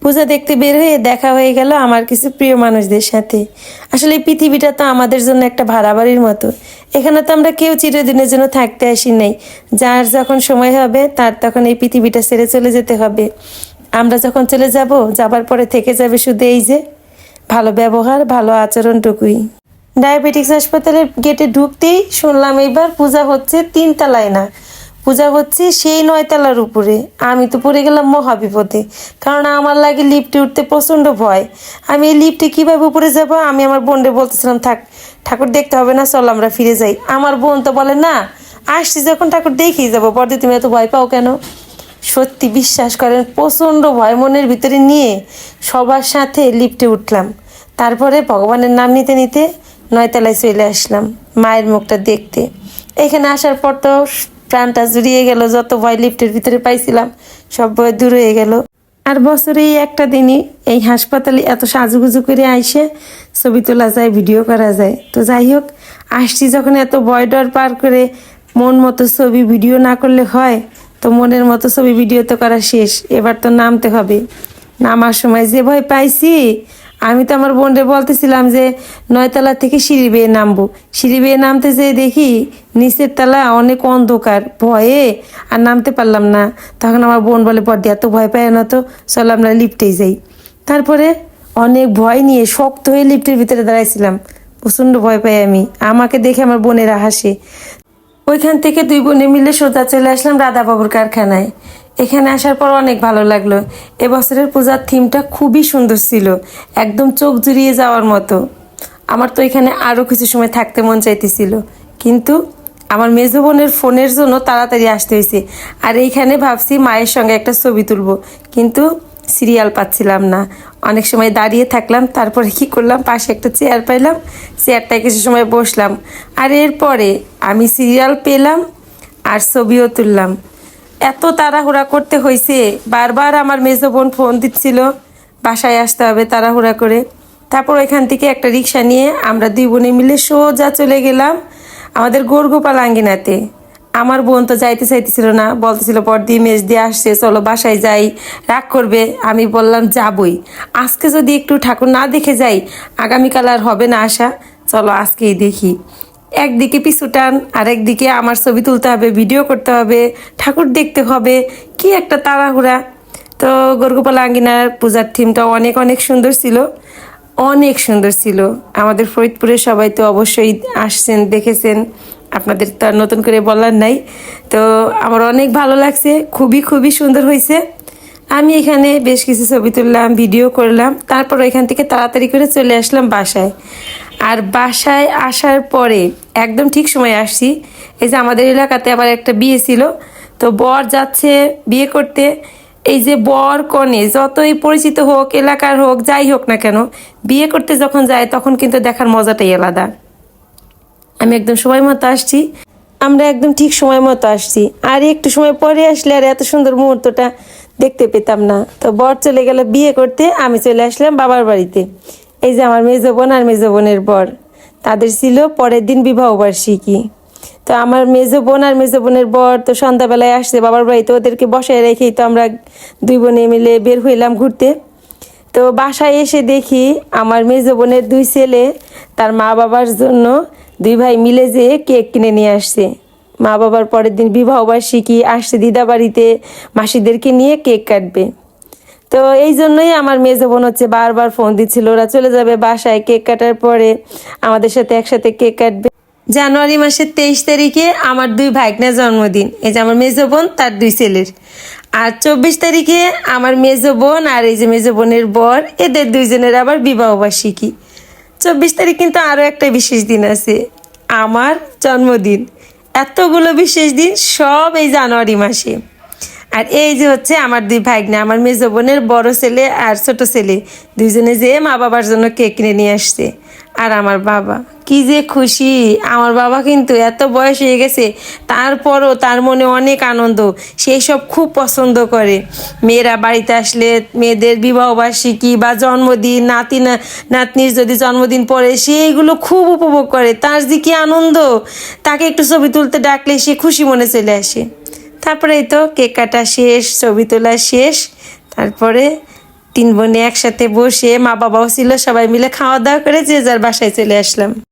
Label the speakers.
Speaker 1: পূজা দেখতে বের হয়ে দেখা হয়ে গেল আমার কিছু প্রিয় মানুষদের সাথে। আসলে এই পৃথিবীটা তো আমাদের জন্য একটা ভাড়া বাড়ির মতো। এখানে তো আমরা কেউ চিরদিনের জন্য থাকতে আসি নাই। যার যখন সময় হবে তার তখন এই পৃথিবীটা ছেড়ে চলে যেতে হবে। আমরা যখন চলে যাব, যাবার পরে থেকে যাবে শুধু এই যে ভালো ব্যবহার, ভালো আচরণটুকুই। ডায়াবেটিক্স হাসপাতালের গেটে ঢুকতেই শুনলাম এইবার পূজা হচ্ছে 3 তলায় না, পূজা হচ্ছে সেই 9 তলার উপরে। আমি তো পড়ে গেলাম মহাবিপদে, কারণ আমার লাগে লিফটে উঠতে প্রচণ্ড ভয়। আমি এই লিফটে কীভাবে উপরে যাব? আমি আমার বোনরে বলতেছিলাম, থাক ঠাকুর দেখতে হবে না, চল আমরা ফিরে যাই। আমার বোন তো বলে, না আসছি যখন ঠাকুর দেখেই যাবো, পরদিন তুমি এত ভয় পাও কেন? সত্যি বিশ্বাস করেন, প্রচণ্ড ভয় মনের ভিতরে নিয়ে সবার সাথে লিফটে উঠলাম। তারপরে ভগবানের নাম নিতে নিতে 9 তলায় চলে আসলাম মায়ের মুখটা দেখতে। এখানে আসার পর তো প্রাণটা জুড়িয়ে গেল, যত ভয় লিফটের ভিতরে পাইছিলাম সব ভয় দূর হয়ে গেল। আর বছরে এই একটা দিনই এই হাসপাতালে এত সাজুগুজু করে আইসে ছবি তোলা যায়, ভিডিও করা যায়। তো যাই হোক, আসছি যখন এত ভয় ডর পার করে মন মতো ছবি ভিডিও না করলে হয়? তো মনের মতো ছবি ভিডিও তো করা শেষ, এবার তো নামতে হবে। নামার সময় যে ভয় পাইছি, আমি তো আমার বোনরে বলতেছিলাম যে 9 তলা থেকে সিঁড়ি বেয়ে নামবো। সিঁড়ি বেয়ে নামতে যেয়ে দেখি নিচের তলা অনেক অন্ধকার, ভয়ে আর নামতে পারলাম না। তখন আমার বোন বলে, বড়দি এত ভয় পায় না তো, চলো আমরা লিফটেই যাই। তারপরে অনেক ভয় নিয়ে শক্ত হয়ে লিফটের ভিতরে দাঁড়াইছিলাম। প্রচণ্ড ভয় পাই আমি, আমাকে দেখে আমার বোনেরা হাসে। ওইখান থেকে 2 বোনে মিলে সোজা চলে আসলাম রাধাবাবুর কারখানায়। এখানে আসার পর অনেক ভালো লাগলো। এবছরের পূজার থিমটা খুবই সুন্দর ছিল, একদম চোখ জুড়িয়ে যাওয়ার মতো। আমার তো এখানে আরও কিছু সময় থাকতে মন চাইতেছিল, কিন্তু আমার মেজো বোনের ফোনের জন্য তাড়াতাড়ি আসতে হয়েছে। আর এইখানে ভাবছি মায়ের সঙ্গে একটা ছবি তুলবো, কিন্তু সিরিয়াল পাচ্ছিলাম না। অনেক সময় দাঁড়িয়ে থাকলাম, তারপরে কি করলাম, পাশে একটা চেয়ার পাইলাম, চেয়ারটায় কিছু সময় বসলাম। আর এরপরে আমি সিরিয়াল পেলাম আর ছবিও তুললাম। এত তাড়াহুড়া করতে হয়েছে, বারবার আমার মেজো বোন ফোন দিচ্ছিল বাসায় আসতে হবে তাড়াহুড়া করে। তারপর ওইখান থেকে একটা রিক্সা নিয়ে আমরা 2 বোনে মিলে সোজা চলে গেলাম আমাদের গোরগোপাল আঙ্গিনাতে। আমার বোন তো যাইতে চাইতেছিল না, বলতেছিল বড়দি মেজ দিয়ে আসছে, চলো বাসায় যাই, রাগ করবে। আমি বললাম যাবই, আজকে যদি একটু ঠাকুর না দেখে যাই আগামীকাল আর হবে না আসা, চলো আজকেই দেখি। একদিকে পিছু টান, আর একদিকে আমার ছবি তুলতে হবে, ভিডিও করতে হবে, ঠাকুর দেখতে হবে, কি একটা তাড়াহুড়া। তো গোরগোপাল আঙ্গিনার পূজার থিমটা অনেক অনেক সুন্দর ছিল, অনেক সুন্দর ছিল। আমাদের ফরিদপুরে সবাই তো অবশ্যই আসছেন, দেখেছেন, আপনাদের তো আর নতুন করে বলার নাই। তো আমার অনেক ভালো লাগছে, খুবই খুবই সুন্দর হয়েছে। আমি এখানে বেশ কিছু ছবি তুললাম, ভিডিও করলাম, তারপর এখান থেকে তাড়াতাড়ি করে চলে আসলাম বাসায়। আর বাসায় আসার পরে একদম ঠিক সময় আসছি। এই যে আমাদের এলাকাতে আবার একটা বিয়ে ছিল, তো বর যাচ্ছে বিয়ে করতে। এই যে বর কনে যতই পরিচিত হোক, এলাকার হোক, যাই হোক না কেন, বিয়ে করতে যখন যায় তখন কিন্তু দেখার মজাটাই আলাদা। আমি একদম সময় মতো আসছি, আমরা একদম ঠিক সময় মতো আসছি। আর একটু সময় পরে আসলে আর এত সুন্দর মুহূর্তটা দেখতে পেতাম না। তো বর চলে গেল বিয়ে করতে, আমি চলে আসলাম বাবার বাড়িতে। এই যে আমার মেজো বোন আর মেজো বোনের বর, তাদের ছিল পরের দিন বিবাহ বার্ষিকী। তো আমার মেজো বোন আর মেজো বোনের বর তো সন্ধ্যাবেলায় আসছে বাবার বাড়িতে, ওদেরকে বসায় রেখেই তো আমরা 2 বোনে মিলে বের হইলাম ঘুরতে। তো বাসায় এসে দেখি আমার মেজো বোনের 2 ছেলে তার মা বাবার জন্য 2 ভাই মিলে যেয়ে কেক কিনে নিয়ে আসছে। মা বাবার পরের দিন বিবাহ বার্ষিকী, আসছে দিদা বাড়িতে মাসিদেরকে নিয়ে কেক কাটবে। তো এই জন্যই আমার মেজো বোন হচ্ছে বারবার ফোন দিচ্ছিল, ওরা চলে যাবে বাসায়, কেক কাটার পরে আমাদের সাথে একসাথে কেক কাটবে। জানুয়ারি মাসের 23 তারিখে আমার 2 ভাগ্নের জন্মদিন, এই যে আমার মেজো বোন তার 2 ছেলের। আর 24 তারিখে আমার মেজো বোন আর এই যে মেজো বোনের বর, এদের 2জনের আবার বিবাহ বার্ষিকী। 24 তারিখ কিন্তু আরও একটা বিশেষ দিন আছে, আমার জন্মদিন। এতগুলো বিশেষ দিন সব এই জানুয়ারি মাসে। আর এই যে হচ্ছে আমার 2 ভাগ্নে, আমার মেজো বোনের বড় ছেলে আর ছোট ছেলে, 2জনে যেয়ে মা বাবার জন্য কেক কিনে নিয়ে আসছে। আর আমার বাবা কি যে খুশি! আমার বাবা কিন্তু এত বয়স হয়ে গেছে, তারপরও তার মনে অনেক আনন্দ, সেই সব খুব পছন্দ করে। মেয়েরা বাড়িতে আসলে, মেয়েদের বিবাহবার্ষিকী বা জন্মদিন, নাতনির যদি জন্মদিন পড়ে, সে এগুলো খুব উপভোগ করে। তার যে কি আনন্দ, তাকে একটু ছবি তুলতে ডাকলে সে খুশি মনে চলে আসে। তারপরে এই তো কেক কাটা শেষ, ছবি তোলা শেষ, তারপরে তিন বোনে একসাথে বসে, মা বাবাও ছিল, সবাই মিলে খাওয়া দাওয়া করে যে যার বাসায় চলে আসলাম।